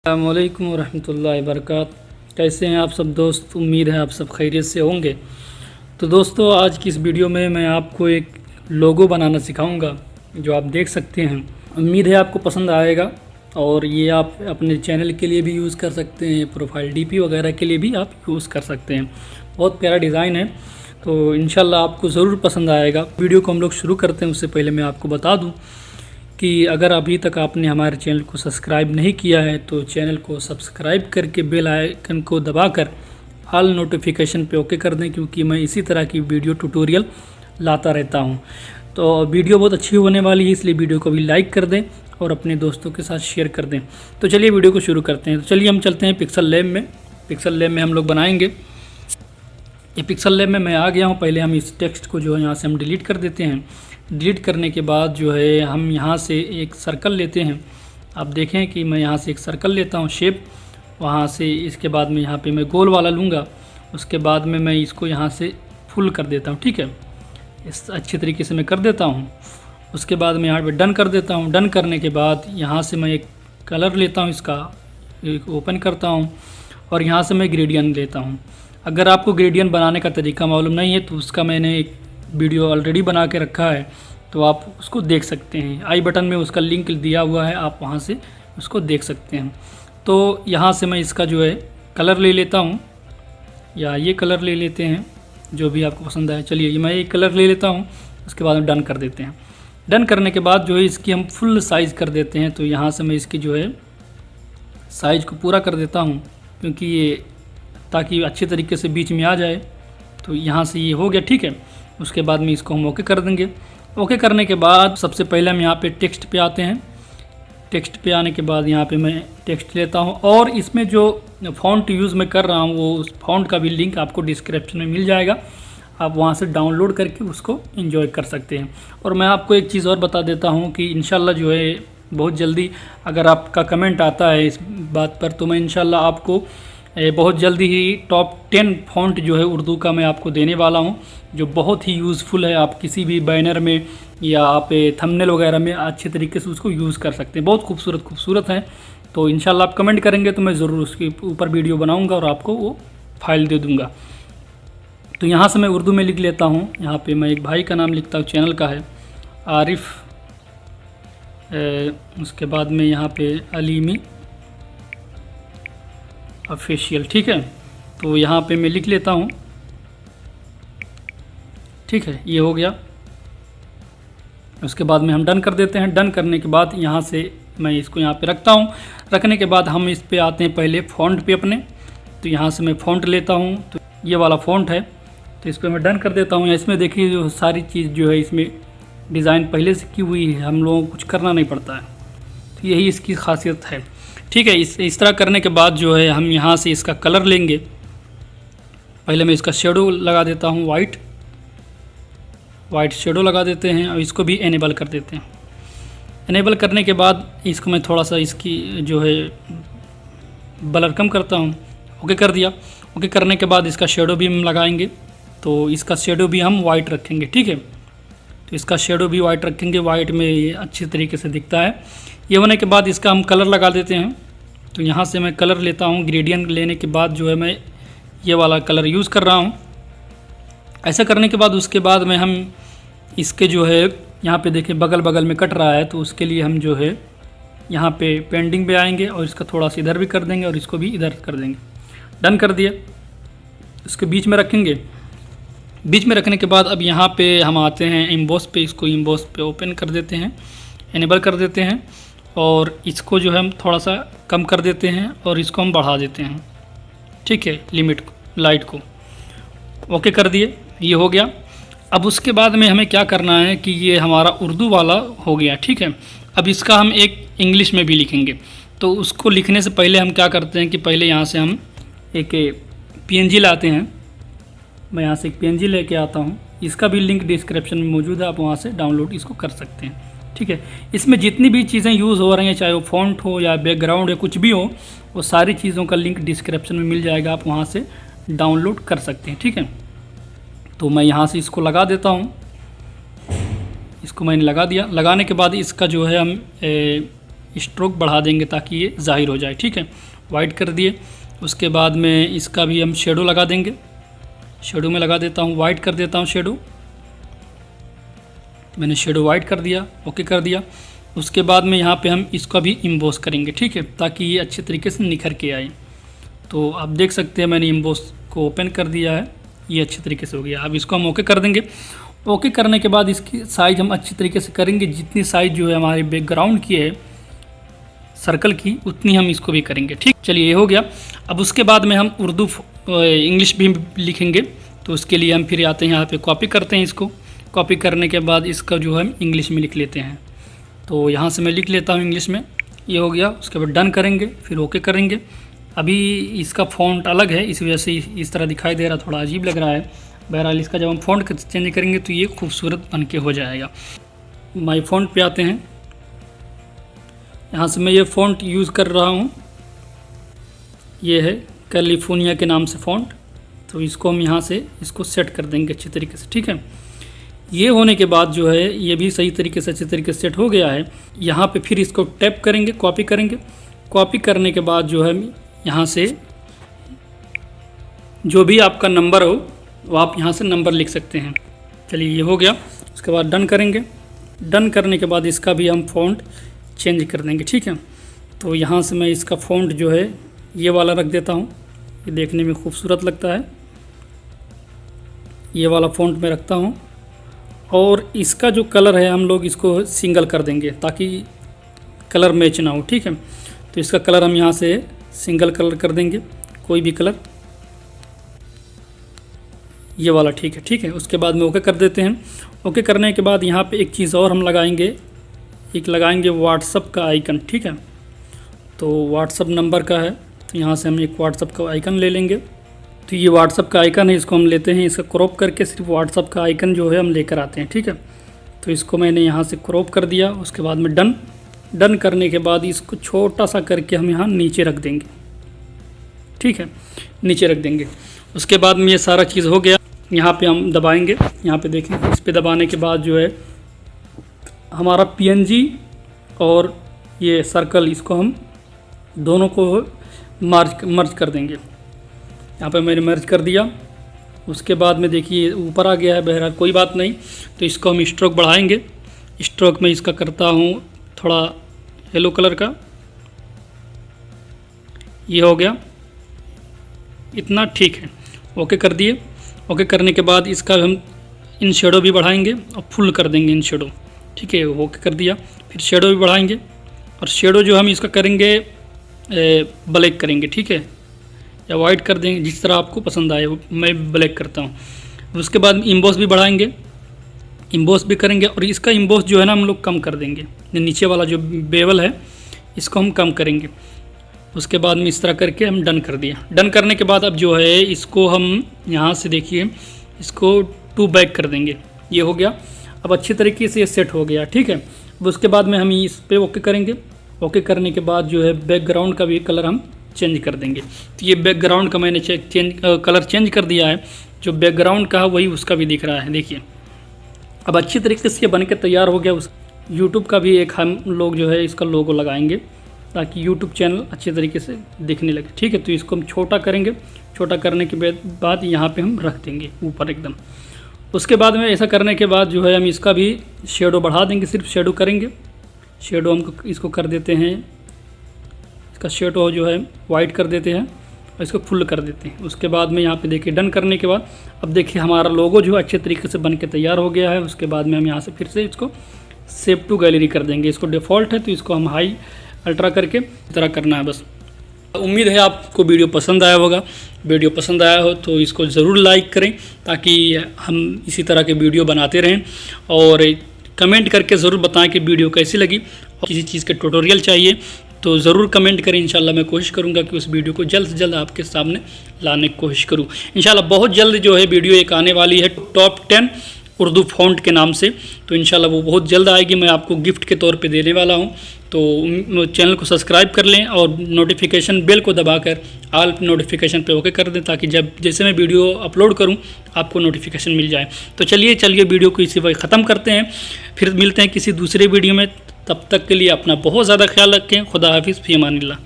अस्सलामुअलैकुम वरहमतुल्लाहि वबरकातुहू। कैसे हैं आप सब दोस्त? उम्मीद है आप सब खैरियत से होंगे। तो दोस्तों, आज की इस वीडियो में मैं आपको एक लोगो बनाना सिखाऊंगा जो आप देख सकते हैं। उम्मीद है आपको पसंद आएगा और ये आप अपने चैनल के लिए भी यूज़ कर सकते हैं, प्रोफाइल डीपी वगैरह के लिए भी आप यूज़ कर सकते हैं। बहुत प्यारा डिज़ाइन है, तो इंशाल्लाह आपको ज़रूर पसंद आएगा। वीडियो को हम लोग शुरू करते हैं उससे पहले मैं आपको बता दूँ कि अगर अभी तक आपने हमारे चैनल को सब्सक्राइब नहीं किया है तो चैनल को सब्सक्राइब करके बेल आइकन को दबाकर ऑल नोटिफिकेशन पे ओके कर दें, क्योंकि मैं इसी तरह की वीडियो ट्यूटोरियल लाता रहता हूं। तो वीडियो बहुत अच्छी होने वाली है, इसलिए वीडियो को भी लाइक कर दें और अपने दोस्तों के साथ शेयर कर दें। तो चलिए वीडियो को शुरू करते हैं। तो चलिए हम चलते हैं पिक्सल लैब में। पिक्सल लैब में हम लोग बनाएंगे। ये पिक्सल लैब में मैं आ गया हूँ। पहले हम इस टेक्स्ट को जो है यहाँ से हम डिलीट कर देते हैं। डिलीट करने के बाद जो है हम यहाँ से एक सर्कल लेते हैं। आप देखें कि मैं यहाँ से एक सर्कल लेता हूँ शेप, वहाँ से इसके बाद में यहाँ पे मैं गोल वाला लूँगा। उसके बाद में मैं इसको यहाँ से फुल कर देता हूँ। ठीक है, इस अच्छे तरीके से मैं कर देता हूँ। उसके बाद मैं यहाँ पे डन कर देता हूँ। डन करने के बाद यहाँ से मैं एक कलर लेता हूँ, इसका एक ओपन करता हूँ और यहाँ से मैं ग्रेडियंट लेता हूँ। अगर आपको ग्रेडियंट बनाने का तरीका मालूम नहीं है तो उसका मैंने एक वीडियो ऑलरेडी बना के रखा है, तो आप उसको देख सकते हैं। आई बटन में उसका लिंक दिया हुआ है, आप वहां से उसको देख सकते हैं। तो यहाँ से मैं इसका जो है कलर ले लेता हूँ, या ये कलर ले लेते हैं, जो भी आपको पसंद आए। चलिए मैं ये कलर ले लेता हूँ। उसके बाद हम डन कर देते हैं। डन करने के बाद जो है इसकी हम फुल साइज़ कर देते हैं। तो यहाँ से मैं इसकी जो है साइज़ को पूरा कर देता हूँ, क्योंकि ये ताकि अच्छे तरीके से बीच में आ जाए। तो यहाँ से ये हो गया। ठीक है, उसके बाद में इसको हम ओके कर देंगे। ओके करने के बाद सबसे पहले हम यहाँ पे टेक्स्ट पे आते हैं। टेक्स्ट पे आने के बाद यहाँ पे मैं टेक्स्ट लेता हूँ और इसमें जो फ़ॉन्ट यूज़ मैं कर रहा हूँ वो उस फ़ॉन्ट का भी लिंक आपको डिस्क्रिप्शन में मिल जाएगा। आप वहाँ से डाउनलोड करके उसको एंजॉय कर सकते हैं। और मैं आपको एक चीज़ और बता देता हूँ कि इंशाल्लाह जो है बहुत जल्दी अगर आपका कमेंट आता है इस बात पर, तो मैं इंशाल्लाह आपको बहुत जल्दी ही टॉप 10 फ़ॉन्ट जो है उर्दू का मैं आपको देने वाला हूं, जो बहुत ही यूज़फुल है। आप किसी भी बैनर में या आप थंबनेल वगैरह में अच्छे तरीके से उसको यूज़ कर सकते हैं। बहुत खूबसूरत है। तो इंशाल्लाह आप कमेंट करेंगे तो मैं ज़रूर उसके ऊपर वीडियो बनाऊंगा और आपको वो फाइल दे दूँगा। तो यहाँ से मैं उर्दू में लिख लेता हूँ। यहाँ पर मैं एक भाई का नाम लिखता हूँ, चैनल का है आरिफ। उसके बाद में यहाँ पर अलीमी ऑफिशियल। ठीक है, तो यहाँ पे मैं लिख लेता हूँ। ठीक है, ये हो गया। उसके बाद में हम डन कर देते हैं। डन करने के बाद यहाँ से मैं इसको यहाँ पे रखता हूँ। रखने के बाद हम इस पे आते हैं पहले फ़ॉन्ट पे अपने। तो यहाँ से मैं फ़ॉन्ट लेता हूँ, तो ये वाला फ़ॉन्ट है, तो इस पर मैं डन कर देता हूँ। इसमें देखिए जो सारी चीज़ जो है इसमें डिज़ाइन पहले से की हुई है, हम लोगों को कुछ करना नहीं पड़ता है। तो यही इसकी खासियत है। ठीक है, इस तरह करने के बाद जो है हम यहाँ से इसका कलर लेंगे। पहले मैं इसका शेडो लगा देता हूँ, वाइट शेडो लगा देते हैं और इसको भी एनेबल कर देते हैं। एनेबल करने के बाद इसको मैं थोड़ा सा इसकी जो है ब्लर कम करता हूँ। ओके कर दिया। ओके करने के बाद इसका शेडो भी हम लगाएंगे। तो इसका शेडो भी हम वाइट रखेंगे। ठीक है, तो इसका शेडो भी वाइट रखेंगे। वाइट में ये अच्छी तरीके से दिखता है। ये होने के बाद इसका हम कलर लगा देते हैं। तो यहाँ से मैं कलर लेता हूँ। ग्रेडियंट लेने के बाद जो है मैं ये वाला कलर यूज़ कर रहा हूँ। ऐसा करने के बाद उसके बाद में हम इसके जो है यहाँ पे देखें बगल में कट रहा है, तो उसके लिए हम जो है यहाँ पे पेंडिंग पे आएंगे और इसका थोड़ा सा इधर भी कर देंगे और इसको भी इधर कर देंगे। डन कर दिया। इसके बीच में रखेंगे। बीच में रखने के बाद अब यहाँ पे हम आते हैं एम्बॉस पे। इसको एम्बॉस पे ओपन कर देते हैं, एनेबल कर देते हैं और इसको जो है हम थोड़ा सा कम कर देते हैं और इसको हम बढ़ा देते हैं। ठीक है, लिमिट को, लाइट को ओके कर दिए। ये हो गया। अब उसके बाद में हमें क्या करना है कि ये हमारा उर्दू वाला हो गया। ठीक है, अब इसका हम एक इंग्लिश में भी लिखेंगे। तो उसको लिखने से पहले हम क्या करते हैं कि पहले यहाँ से हम एक PNG लाते हैं। मैं यहाँ से एक PNG लेके आता हूँ। इसका भी लिंक डिस्क्रिप्शन में मौजूद है, आप वहाँ से डाउनलोड इसको कर सकते हैं। ठीक है, इसमें जितनी भी चीज़ें यूज़ हो रही हैं, चाहे वो फ़ॉन्ट हो या बैकग्राउंड या कुछ भी हो, वो सारी चीज़ों का लिंक डिस्क्रिप्शन में मिल जाएगा, आप वहाँ से डाउनलोड कर सकते हैं। ठीक है, तो मैं यहाँ से इसको लगा देता हूँ। इसको मैंने लगा दिया। लगाने के बाद इसका जो है हम स्ट्रोक बढ़ा देंगे ताकि ये ज़ाहिर हो जाए। ठीक है, वाइट कर दिए। उसके बाद में इसका भी हम शेडो लगा देंगे। शेडो में लगा देता हूँ, वाइट कर देता हूँ शेडो। मैंने शेडो वाइट कर दिया, ओके कर दिया। उसके बाद में यहाँ पे हम इसका भी इम्बोस करेंगे। ठीक है, ताकि ये अच्छे तरीके से निखर के आए। तो आप देख सकते हैं मैंने इम्बोस को ओपन कर दिया है, ये अच्छे तरीके से हो गया। अब इसको हम ओके कर देंगे। ओके करने के बाद इसकी साइज़ हम अच्छी तरीके से करेंगे, जितनी साइज़ जो है हमारे बैकग्राउंड की है सर्कल की, उतनी हम इसको भी करेंगे। ठीक, चलिए ये हो गया। अब उसके बाद में हम उर्दू इंग्लिश भी लिखेंगे, तो उसके लिए हम फिर आते हैं यहाँ पे, कॉपी करते हैं इसको। कॉपी करने के बाद इसका जो है हम इंग्लिश में लिख लेते हैं। तो यहाँ से मैं लिख लेता हूँ इंग्लिश में, ये हो गया। उसके बाद डन करेंगे, फिर ओके करेंगे। अभी इसका फ़ॉन्ट अलग है, इस वजह से इस तरह दिखाई दे रहा, थोड़ा अजीब लग रहा है। बहरहाल इसका जब हम फ़ॉन्ट चेंज करेंगे तो ये खूबसूरत बन के हो जाएगा। माई फ़ॉन्ट पे आते हैं, यहाँ से मैं ये फ़ॉन्ट यूज़ कर रहा हूँ, ये है कैलिफोर्निया के नाम से फ़ॉन्ट। तो इसको हम यहाँ से इसको सेट कर देंगे अच्छी तरीके से। ठीक है, ये होने के बाद जो है ये भी सही तरीके से अच्छे तरीके से सेट हो गया है। यहाँ पे फिर इसको टैप करेंगे, कॉपी करेंगे। कॉपी करने के बाद जो है यहाँ से जो भी आपका नंबर हो वो आप यहाँ से नंबर लिख सकते हैं। चलिए ये हो गया। उसके बाद डन करेंगे। डन करने के बाद इसका भी हम फ़ॉन्ट चेंज कर देंगे। ठीक है, तो यहाँ से मैं इसका फ़ॉन्ट जो है ये वाला रख देता हूँ, ये देखने में खूबसूरत लगता है। ये वाला फ़ॉन्ट मैं रखता हूँ। और इसका जो कलर है हम लोग इसको सिंगल कर देंगे ताकि कलर मैच ना हो। ठीक है, तो इसका कलर हम यहाँ से सिंगल कलर कर देंगे, कोई भी कलर, ये वाला। ठीक है, ठीक है। उसके बाद में ओके कर देते हैं। ओके करने के बाद यहाँ पे एक चीज़ और हम लगाएंगे, एक लगाएंगे व्हाट्सअप का आइकन। ठीक है, तो व्हाट्सअप नंबर का है, तो यहाँ से हम एक व्हाट्सअप का आइकन ले लेंगे। तो ये व्हाट्सअप का आइकन है, इसको हम लेते हैं, इसका क्रॉप करके सिर्फ व्हाट्सअप का आइकन जो है हम लेकर आते हैं। ठीक है, तो इसको मैंने यहाँ से क्रॉप कर दिया। उसके बाद में डन। डन करने के बाद इसको छोटा सा करके हम यहाँ नीचे रख देंगे। ठीक है, नीचे रख देंगे। उसके बाद में ये सारा चीज़ हो गया। यहाँ पे हम दबाएंगे, यहाँ पे देखें, इस पे दबाने के बाद जो है हमारा पीएनजी और ये सर्कल, इसको हम दोनों को मर्ज कर देंगे। यहाँ पे मैंने मर्ज कर दिया। उसके बाद में देखिए ऊपर आ गया है, बहरहाल कोई बात नहीं। तो इसको हम स्ट्रोक बढ़ाएंगे। स्ट्रोक में इसका करता हूँ थोड़ा येलो कलर का, ये हो गया, इतना ठीक है। ओके कर दिए। ओके करने के बाद इसका हम इन शेडो भी बढ़ाएंगे और फुल कर देंगे इन शेडो। ठीक है, ओके कर दिया। फिर शेडो भी बढ़ाएंगे और शेडो जो हम इसका करेंगे ब्लैक करेंगे। ठीक है, या वाइट कर देंगे, जिस तरह आपको पसंद आए, मैं ब्लैक करता हूँ। उसके बाद इम्बोस भी बढ़ाएंगे, इम्बोस भी करेंगे। और इसका इम्बोस जो है ना हम लोग कम कर देंगे, नीचे वाला जो बेवल है इसको हम कम करेंगे। उसके बाद में इस तरह करके हम डन कर दिया। डन करने के बाद अब जो है इसको हम यहाँ से देखिए इसको 2 बैक कर देंगे, ये हो गया। अब अच्छी तरीके से ये सेट हो गया। ठीक है, अब उसके बाद में हम इस पे ओके करेंगे। ओके करने के बाद जो है बैकग्राउंड का भी कलर हम चेंज कर देंगे। तो ये बैकग्राउंड का मैंने कलर चेंज कर दिया है, जो बैकग्राउंड का है वही उसका भी दिख रहा है। देखिए अब अच्छी तरीके से ये बन के तैयार हो गया। उस यूट्यूब का भी एक हम लोग जो है इसका लोगो लगाएंगे ताकि यूट्यूब चैनल अच्छे तरीके से दिखने लगे। ठीक है, तो इसको हम छोटा करेंगे। छोटा करने के बाद यहाँ पे हम रख देंगे ऊपर एकदम। उसके बाद में ऐसा करने के बाद जो है हम इसका भी शेडो बढ़ा देंगे, सिर्फ शेडो करेंगे। शेडो हम इसको कर देते हैं, इसका शेडो जो है वाइट कर देते हैं और इसको फुल कर देते हैं। उसके बाद में यहाँ पे देखिए डन करने के बाद अब देखिए हमारा लोगो जो है अच्छे तरीके से बन के तैयार हो गया है। उसके बाद में हम यहाँ से फिर से इसको सेव टू गैलरी कर देंगे। इसको डिफ़ॉल्ट है तो इसको हम हाई अल्ट्रा करके इस तरह करना है बस। उम्मीद है आपको वीडियो पसंद आया होगा। वीडियो पसंद आया हो तो इसको ज़रूर लाइक करें ताकि हम इसी तरह के वीडियो बनाते रहें, और कमेंट करके ज़रूर बताएं कि वीडियो कैसी लगी। और किसी चीज़ के ट्यूटोरियल चाहिए तो ज़रूर कमेंट करें। इंशाल्लाह मैं कोशिश करूंगा कि उस वीडियो को जल्द से जल्द आपके सामने लाने की कोशिश करूं। इंशाल्लाह बहुत जल्द जो है वीडियो एक आने वाली है टॉप 10 उर्दू फ़ॉन्ट के नाम से, तो इंशाल्लाह वो बहुत जल्द आएगी। मैं आपको गिफ्ट के तौर पे देने वाला हूं, तो चैनल को सब्सक्राइब कर लें और नोटिफिकेशन बेल को दबाकर ऑल नोटिफिकेशन पे ओके कर दें ताकि जब जैसे मैं वीडियो अपलोड करूं आपको नोटिफिकेशन मिल जाए। तो चलिए वीडियो को इसी वक्त ख़त्म करते हैं, फिर मिलते हैं किसी दूसरे वीडियो में। तब तक के लिए अपना बहुत ज़्यादा ख्याल रखें। खुदा हाफिज़, फ़ी अमानिल्लाह।